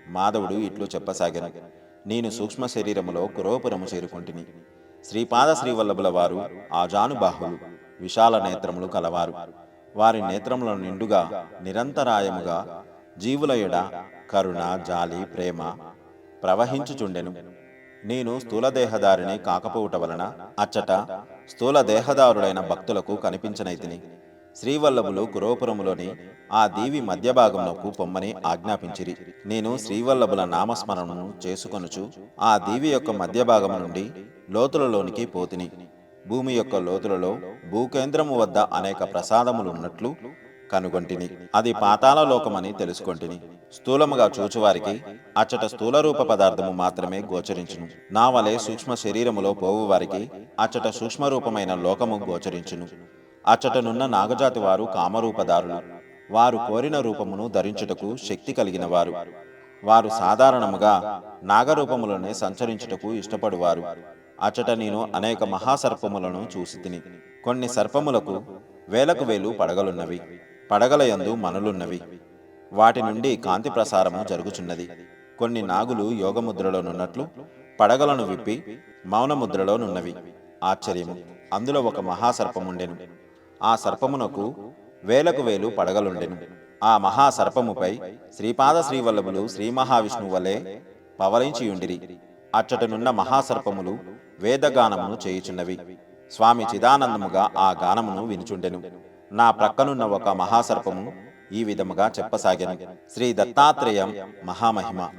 మాధవుడు ఇట్లు చెప్పసాగెను. నేను సూక్ష్మ శరీరములో కురోపురము చేరుకొంటిని. శ్రీపాద శ్రీవల్లభుల వారు ఆజానుబాహులు, విశాల నేత్రములు కలవారు. వారి నేత్రముల నిండుగా నిరంతరాయముగా జీవుల ఎడ కరుణ, జాలి, ప్రేమ ప్రవహించుచుండెను. నేను స్థూలదేహదారిని కాకపోవుట వలన అచ్చట స్థూల దేహదారుడైన భక్తులకు కనిపించనైతిని. శ్రీవల్లభులు కురోపురములోని ఆ దీవి మధ్యభాగమునకు పొమ్మని ఆజ్ఞాపించిరి. నేను శ్రీవల్లభుల నామస్మరణను చేసుకొనుచు ఆ దీవి యొక్క మధ్యభాగము నుండి లోతులలోనికి పోతిని. భూమి యొక్క లోతులలో భూకేంద్రము వద్ద అనేక ప్రసాదములున్నట్లు కనుగొంటిని. అది పాతాళ లోకమని తెలుసుకొంటిని. స్థూలముగా చూచువారికి అచ్చట స్థూల రూప పదార్థము మాత్రమే గోచరించును. నా వలె సూక్ష్మ శరీరములో పోవు వారికి అచ్చట సూక్ష్మరూపమైన లోకము గోచరించును. అచ్చటనున్న నాగజాతి వారు కామరూపదారులు. వారు కోరిన రూపమును ధరించుటకు శక్తి కలిగిన వారు. వారు సాధారణముగా నాగరూపములనే సంచరించుటకు ఇష్టపడువారు. అచ్చట నేను అనేక మహాసర్పములను చూసి తిని. కొన్ని సర్పములకు వేలకు వేలు పడగలున్నవి. పడగల యందు మనులున్నవి. వాటి నుండి కాంతి ప్రసారము జరుగుచున్నది. కొన్ని నాగులు యోగముద్రలోనున్నట్లు పడగలను విప్పి మౌనముద్రలోనున్నవి. ఆశ్చర్యము! అందులో ఒక మహాసర్పముండెను. ఆ సర్పమునకు వేలకు వేలు పడగలుండెను. ఆ మహాసర్పముపై శ్రీపాద శ్రీవల్లభులు శ్రీ మహావిష్ణువు వలె పవలించియుండిరి. అచ్చటనున్న మహాసర్పములు వేదగానమును చేయుచున్నవి. స్వామి చిదానందముగా ఆ గానమును వినుచుండెను. నా ప్రక్కనున్న ఒక మహాసర్పము ఈ విధముగా చెప్పసాగెను. శ్రీ దత్తాత్రేయం మహామహిమ.